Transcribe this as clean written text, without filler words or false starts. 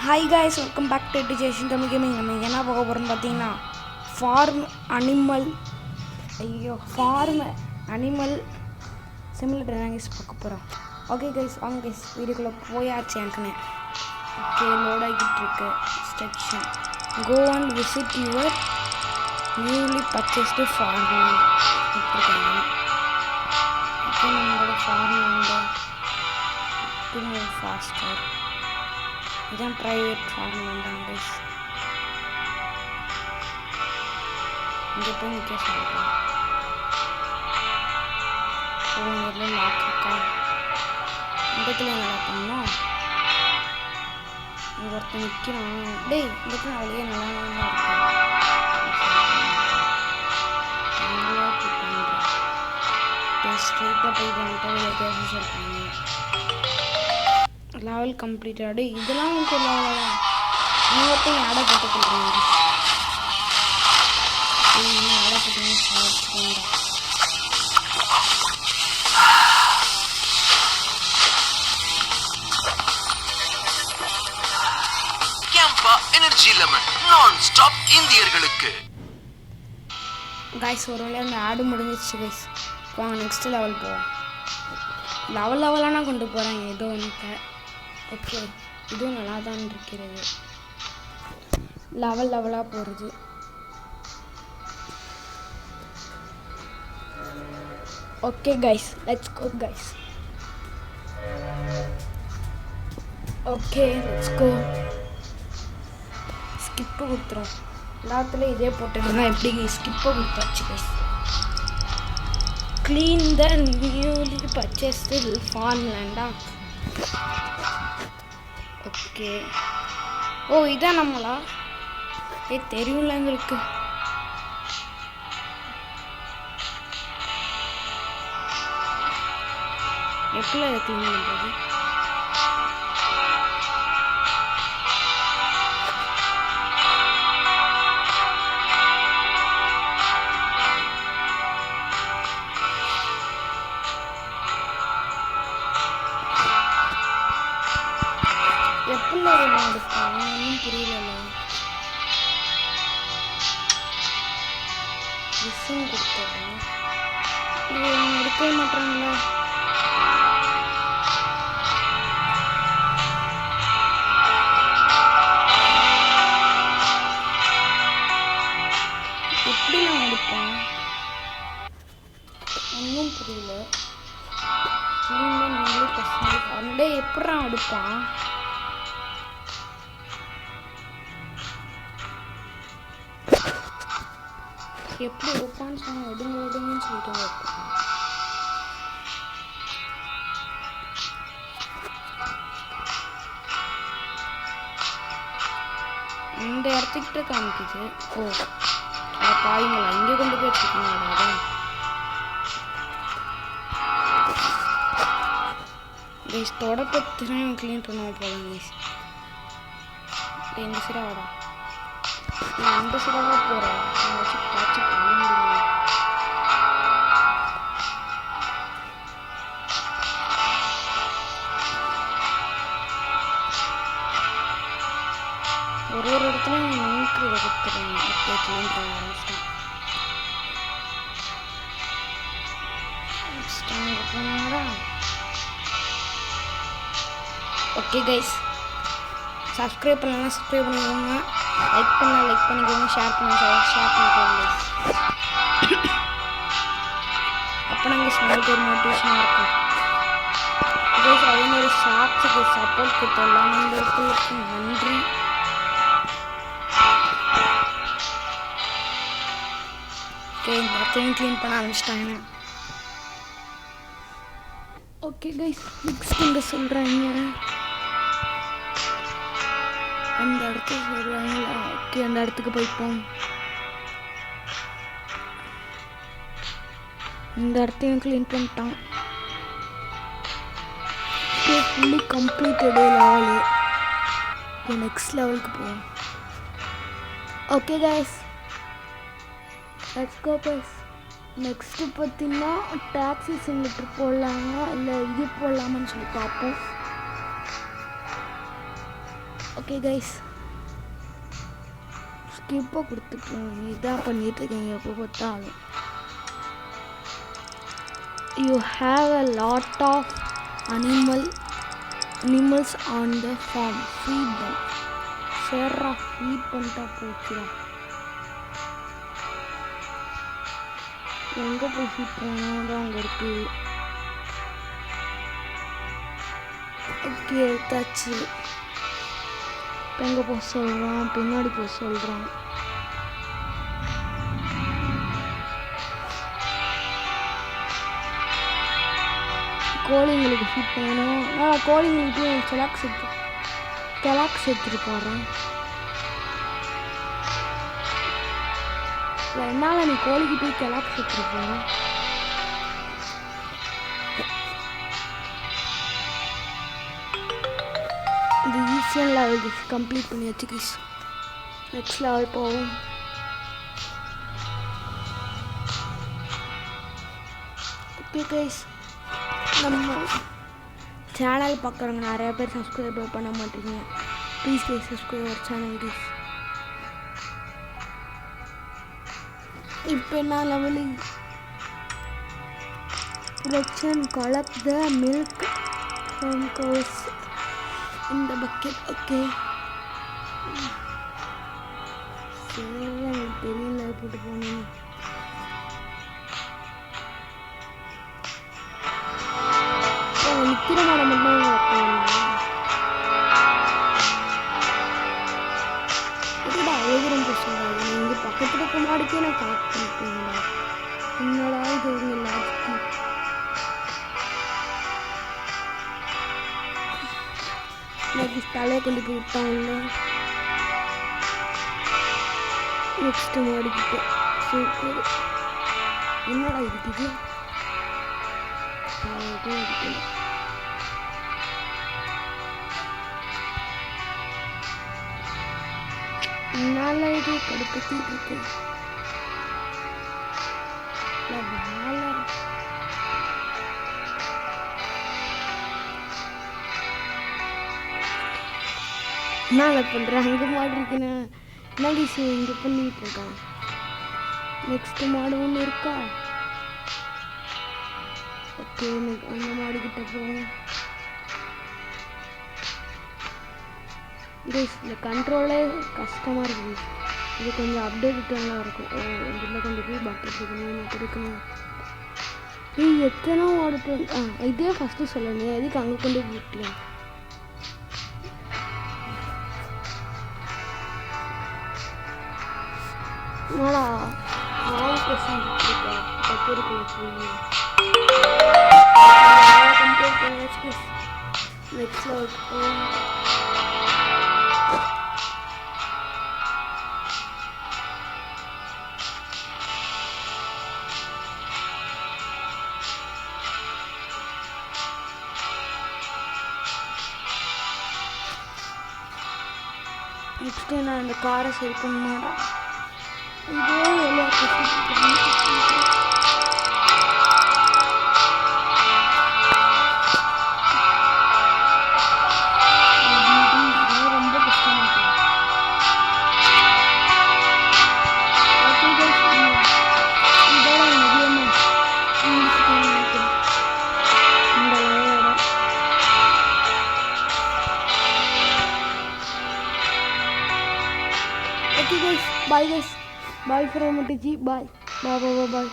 Hi guys, welcome back to டிஜேஷன் Tamil gaming. நம்ம என்ன பார்க்க போகிறோம்னு பார்த்தீங்கன்னா ஃபார்ம் அனிமல் சிமிலர் கைஸ் பார்க்க போகிறோம். ஓகே கைஸ், வாங்க கைஸ் வீடியோக்குள்ளே போயாச்சு. எனக்குன்னு ஓகே லோட் ஆகிட்டு இருக்கு section. Go and visit your newly purchased farm கொடுத்துருக்காங்க. ஓகே, நம்மளோட ஃபார்ம் வந்து ஃபாஸ்டர் இதுதான் ப்ரைவேட் ஃபார்ம் வேண்டாம் கைஸ். இங்கே போய் நிற்க சொல்கிறேன். இதில் லாக் இருக்கா? இடத்துல நல்லா பண்ணோம். இங்கே ஒருத்தர் நிற்கிறான். டேய், இடத்துல வழியே நல்லா ஸ்ட்ரைட்டாக போய் பண்ணிட்டு சொல்கிறாங்க. Level completed. இதெல்லாம் உங்களுக்கு லெவலாக தான் இன்னொருத்தையும் ஆடை போட்டு கொடுக்குறாங்க. ஆடை போட்டு சாப்பிட்டுக்கோங்க. கேம்பா எனர்ஜி லெமன் நான் ஸ்டாப் இந்தியர்களுக்கு. கைஸ், ஒரு வழியாக அந்த ஆடு முடிஞ்சிச்சு கைஸ். வாங்க நெக்ஸ்ட் லெவல் போவோம். லெவலானா கொண்டு போகிறாங்க ஏதோ ஒன்று. ஓகே, இதுவும் நல்லா தான் இருக்கிறது. லெவலாக போகிறது. Okay guys, let's go guys. Okay let's go. Skip கொடுத்துரும். எல்லாத்துலேயும் இதே போட்டுருந்தா எப்படி ஸ்கிப்பை கொடுத்தாச்சு guys. Clean the newly purchased ஃபார்ம்லேண்டா. ஓகே, ஓ இதான் நம்மளா? தெரியும்ல எங்களுக்கு. எப்படி அதை க்ளீன் பண்ணுறது? எப்படி எடுப்பாங்க ஒன்றும் புரியல. விஷயம் கொடுத்துட்றேன். இது எடுக்கவே மாட்டாங்களா? எப்படி நான் எடுப்பேன் ஒன்றும் புரியல. அப்படியே எப்படா எடுப்பான்? எப்படி எடுப்பான்னு சொன்னால் எடுங்கன்னு சொல்லிட்டு வைப்பான். இந்த இடத்துக்கிட்ட காமிக்குது. ஓ அதை பாருங்களா, இங்கே கொண்டு போய் வச்சுருக்கீங்களா? கைஸ், தொடப்பத்தினா க்ளீன் பண்ணுவோம் போதும் கைஸ். இந்த சிராடா நான் அந்த சிராவாக போகிறேன். வச்சு காய்ச்சி பண்ண முடியும். ஒரு இடத்துல நீக்கு கொடுத்துருவேன். க்ளீன் பண்ண ஆரம்பிச்சிட்டேன். ஓகே கைஸ், சப்ஸ்கிரைப் பண்ணலாம் சப்ஸ்கிரைப் பண்ணிக்கோங்க. லைக் பண்ணால் லைக் பண்ணிக்கோங்க. ஷேர் பண்ணிக்கோங்க. அப்போ நாங்கள் உங்களுக்கு ஒரு மோட்டிவேஷனாக இருக்கும். கைஸ், அதே மாதிரி ஷார்ட்ஸுக்கு சப்போர்ட் கொடுத்த எல்லா நண்பர்களுக்கும் நன்றி. ஓகே, எல்லாத்தையும் க்ளீன் பண்ண ஆரம்பிச்சிட்டாங்க. ஓகே கைஸ், நெக்ஸ்ட் இங்கே சொல்கிறாங்க அந்த இடத்துக்கு சொல்கிறாங்களா? ஓகே, அந்த இடத்துக்கு போய்ப்போம். இந்த இடத்தையும் க்ளீன் பண்ணிட்டான். Okay, fully completed level. இப்போ நெக்ஸ்ட் லெவலுக்கு போவோம். Okay guys, let's go guys. Next பார்த்தீங்கன்னா டாக்ஸி சிமிலர் போடலாமா இல்லை இது போடலாமான்னு சொல்லி பார்ப்போம். ஓகே கைஸ், ஸ்கிப்பை கொடுத்துட்ருங்க. இதான் பண்ணிட்டுருக்கீங்க எப்போ பார்த்தாலும். You have a lot of animals on the farm. Feed them. சேர்றா, ஃபீட் பண்ணிட்டா போச்சுடா. எங்கே போய் ஃபீட் பண்ணணும் தான் அங்கே இருக்குது. ஓகே, எடுத்தாச்சு. இப்போ எங்கே போக சொல்கிறான்? பின்னாடி போக சொல்கிறான். கோழிங்களுக்கு ஃபீட் பண்ணணும். நான் கோழிங்களுக்கு கெலாக்ஸ் எடுத்துட்டு போகிறேன். என்னால் நீ கோழிக்கு போய் கெலாக்ஸ் எடுத்துட்டு போகிறேன். இது ஈஸியான லெவல் கம்ப்ளீட் பண்ணியாச்சு கைஸ். நெக்ஸ்ட் லெவல் போவோம். ஓகே கைஸ், நம்ம சேனல் பார்க்குறவங்க நிறைய பேர் சப்ஸ்கிரைப் பண்ண மாட்டீங்க. Please guys subscribe our channel guys. இப்போ என்ன level? Production collect the milk from cows in the bucket. Okay, தெரியல போட்டு போகணும். நிற்கிற மாட மட்டும் அழகிரம் சொல்கிறாங்க. நீங்கள் பக்கத்தில் இருக்க மாடிக்கே நான் கலெக்ட் பண்ணிட்டீங்களா? என்னடா இது ஒரு லாஜிக்கு. தலையை கொண்டு போய் விட்டாங்கல்ல. Next மாடிக்கிட்ட super. என்னடா இருக்குது? என்னால இது கடுப்பத்திட்டு இருக்கு. என்ன பண்ணுறேன்? அங்கே மாடு இருக்குன்னு என்ன விஷயம் இங்கே பண்ணிகிட்டு இருக்கான். நெக்ஸ்ட்டு மாடு ஒன்று இருக்கா? ஓகே, அந்த மாடுக்கிட்ட போவோம். இந்த கண்ட்ரோலே கஷ்டமாக இருக்குது. இது கொஞ்சம் அப்டேட்டெல்லாம் இருக்கும். இதில் கொண்டு போய் பக்கெட் கொடுக்கணும். எத்தனை மாடு? இதே ஃபஸ்ட்டு சொல்லணும். எதுக்கு அங்கே கொண்டு போய் விட்டேன்? என்னடா கொஸ்டின் நெக்ஸ்ட் நான் அந்த காரை சரி பண்ண இதே எவ்வளோ ரொம்ப கஷ்டமாக Okay guys, bye guys. Bye from Mutiji. Bye. Bye.